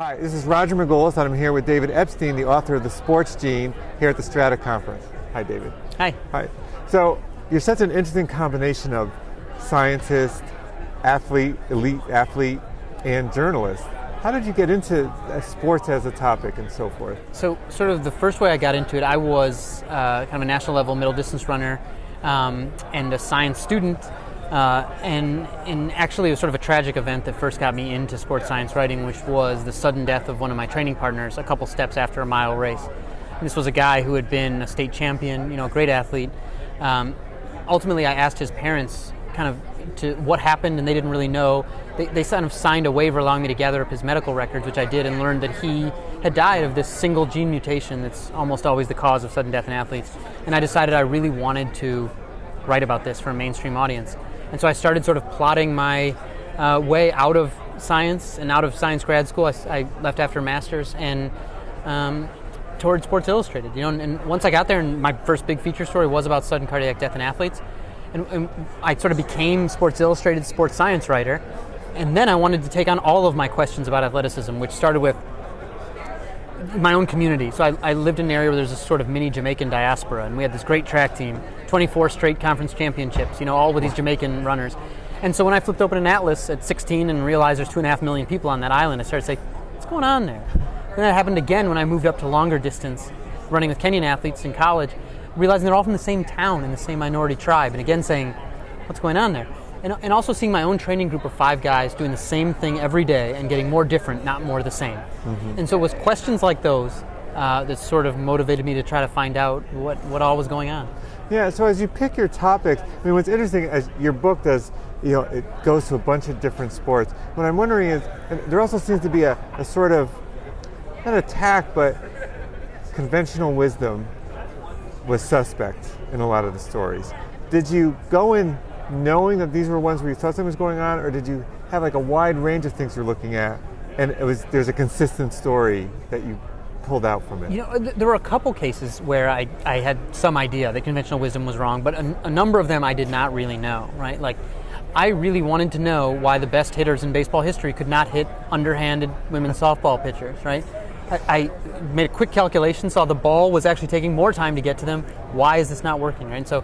Hi, this is Roger Margolis, and I'm here with David Epstein, the author of The Sports Gene, here at the Strata Conference. Hi, David. Hi. Hi. So, you're such an interesting combination of scientist, athlete, elite athlete, and journalist. How did you get into sports as a topic and so forth? So, sort of the first way I got into it, I was kind of a national level middle distance runner and a science student. And actually it was sort of a tragic event that first got me into sports science writing, which was the sudden death of one of my training partners a couple steps after a mile race. And this was a guy who had been a state champion, a great athlete. Ultimately, I asked his parents kind of to what happened, and they didn't really know. They kind of signed a waiver allowing me to gather up his medical records, which I did, and learned that he had died of this single gene mutation that's almost always the cause of sudden death in athletes. And I decided I really wanted to write about this for a mainstream audience. And so I started sort of plotting my way out of science and out of science grad school. I left after a master's and towards Sports Illustrated. And once I got there, and my first big feature story was about sudden cardiac death in athletes, and I sort of became Sports Illustrated sports science writer. And then I wanted to take on all of my questions about athleticism, which started with my own community. So I lived in an area where there's this sort of mini Jamaican diaspora, and we had this great track team, 24 straight conference championships, all with these Jamaican runners. And so when I flipped open an atlas at 16 and realized there's 2.5 million people on that island, I started to say, what's going on there? And that happened again when I moved up to longer distance, running with Kenyan athletes in college, realizing they're all from the same town and the same minority tribe, and again saying, what's going on there? And also seeing my own training group of 5 guys doing the same thing every day and getting more different, not more the same. Mm-hmm. And so it was questions like those that sort of motivated me to try to find out what all was going on. Yeah, so as you pick your topics, what's interesting, as your book does, it goes to a bunch of different sports. What I'm wondering is, there also seems to be a sort of, not attack, but conventional wisdom was suspect in a lot of the stories. Did you go in knowing that these were ones where you thought something was going on, or did you have like a wide range of things you're looking at, and there's a consistent story that you pulled out from it? There were a couple cases where I had some idea that conventional wisdom was wrong, but a number of them I did not really know, right? Like, I really wanted to know why the best hitters in baseball history could not hit underhanded women's softball pitchers, right? I made a quick calculation, saw the ball was actually taking more time to get to them. Why is this not working, right? So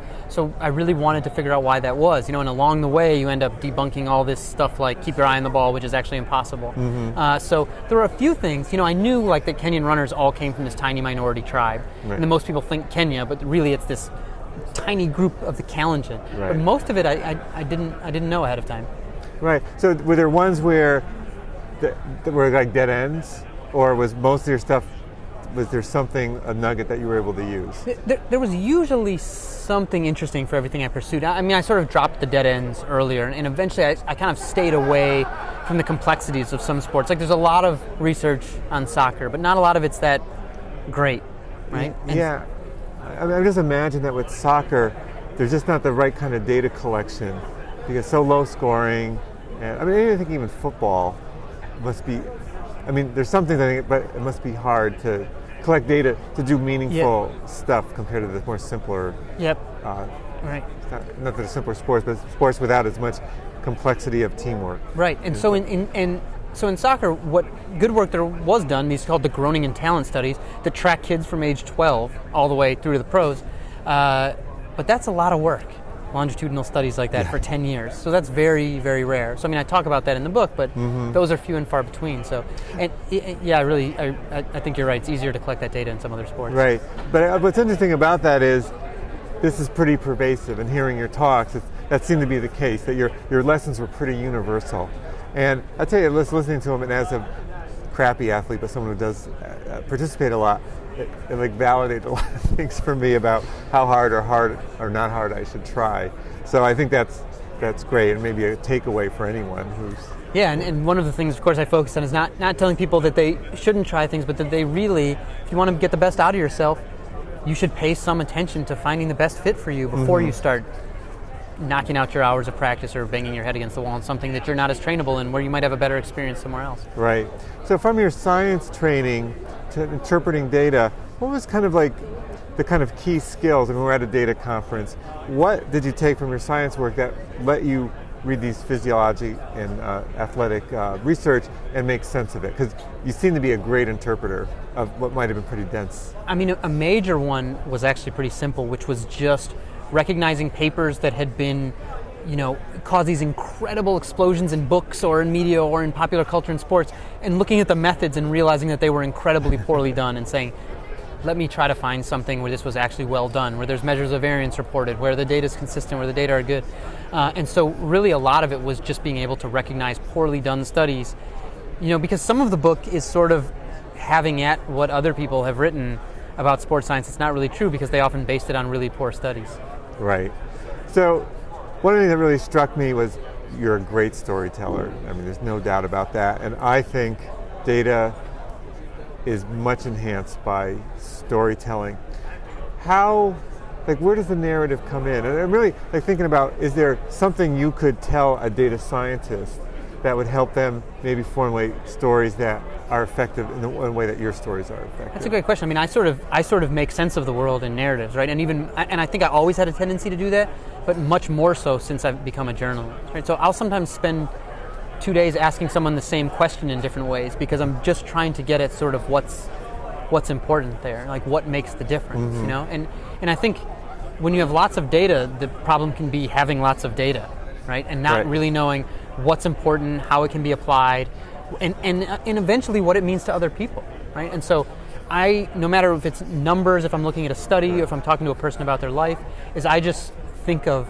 I really wanted to figure out why that was, and along the way you end up debunking all this stuff like keep your eye on the ball, which is actually impossible. Mm-hmm. So there were a few things, I knew like that Kenyan runners all came from this tiny minority tribe, right. And then most people think Kenya, but really it's this tiny group of the Kalenjin. Right. But most of it I didn't know ahead of time. Right. So were there ones where that were like dead ends? Or was most of your stuff, was there a nugget that you were able to use? There was usually something interesting for everything I pursued. I sort of dropped the dead ends earlier, and eventually I kind of stayed away from the complexities of some sports. Like, there's a lot of research on soccer, but not a lot of it's that great, right? Yeah. I just imagine that with soccer, there's just not the right kind of data collection, because it's so low scoring. And I think even football must be... there's something I think, but it must be hard to collect data to do meaningful stuff compared to the more simpler. Yep. Right. Not that they're simpler sports, but sports without as much complexity of teamwork. Right. And so in soccer, what good work there was done, these called the Groningen Talent Studies, that track kids from age 12 all the way through to the pros. But that's a lot of work. Longitudinal studies like that for 10 years. So that's very, very rare. So I talk about that in the book, but those are few and far between. So, and I think you're right. It's easier to collect that data in some other sports. Right. But what's interesting about that is this is pretty pervasive. And hearing your talks, that seemed to be the case, that your lessons were pretty universal. And I tell you, listening to them, and as a crappy athlete, but someone who does participate a lot, it validates a lot of things for me about how hard or not hard I should try. So I think that's great, and maybe a takeaway for anyone who's... Yeah, and one of the things, of course, I focus on is not telling people that they shouldn't try things, but that they really, if you want to get the best out of yourself, you should pay some attention to finding the best fit for you before you start knocking out your hours of practice or banging your head against the wall on something that you're not as trainable in, where you might have a better experience somewhere else. Right. So from your science training to interpreting data, what was kind of like the kind of key skills, and we're at a data conference, what did you take from your science work that let you read these physiology and athletic research and make sense of it? Because you seem to be a great interpreter of what might have been pretty dense. I mean, a major one was actually pretty simple, which was just recognizing papers that had been, cause these incredible explosions in books or in media or in popular culture and sports, and looking at the methods and realizing that they were incredibly poorly done, and saying, let me try to find something where this was actually well done, where there's measures of variance reported, where the data is consistent, where the data are good. And so really a lot of it was just being able to recognize poorly done studies, because some of the book is sort of having at what other people have written about sports science. It's not really true because they often based it on really poor studies. Right. So one of the things that really struck me was you're a great storyteller. I mean, there's no doubt about that. And I think data is much enhanced by storytelling. Where does the narrative come in? And I'm really thinking about, is there something you could tell a data scientist that would help them maybe formulate stories that are effective in the one way that your stories are effective? That's a great question. I mean, I sort of make sense of the world in narratives, right? And I think I always had a tendency to do that, but much more so since I've become a journalist, right? So I'll sometimes spend 2 days asking someone the same question in different ways because I'm just trying to get at sort of what's important there, like what makes the difference, And I think when you have lots of data, the problem can be having lots of data, right? And not really knowing what's important, how it can be applied, and eventually what it means to other people, right? And so no matter if it's numbers, if I'm looking at a study, or if I'm talking to a person about their life, I just think of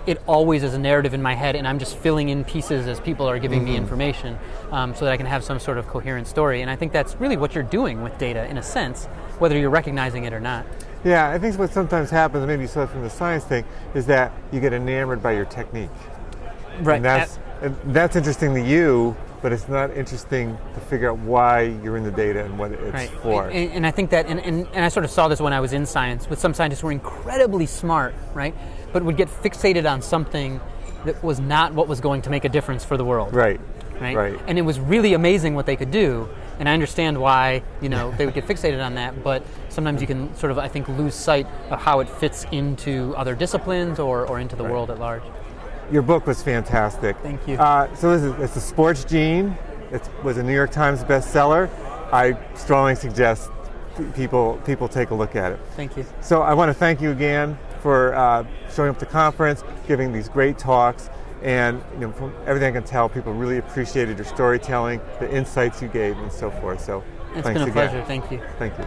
it always as a narrative in my head, and I'm just filling in pieces as people are giving me information so that I can have some sort of coherent story. And I think that's really what you're doing with data, in a sense, whether you're recognizing it or not. Yeah, I think what sometimes happens, maybe you saw it from the science thing, is that you get enamored by your technique. Right. And that's interesting to you, but it's not interesting to figure out why you're in the data and what it's for. And I think that, and I sort of saw this when I was in science, with some scientists who were incredibly smart, right, but would get fixated on something that was not what was going to make a difference for the world. Right. And it was really amazing what they could do, and I understand why, they would get fixated on that, but sometimes you can sort of, I think, lose sight of how it fits into other disciplines or into the world at large. Your book was fantastic. Thank you. So it's a Sports Gene. It was a New York Times bestseller. I strongly suggest people take a look at it. Thank you. So I want to thank you again for showing up to the conference, giving these great talks, and from everything I can tell, people really appreciated your storytelling, the insights you gave, and so forth. So it's thanks been a again. pleasure. Thank you. Thank you.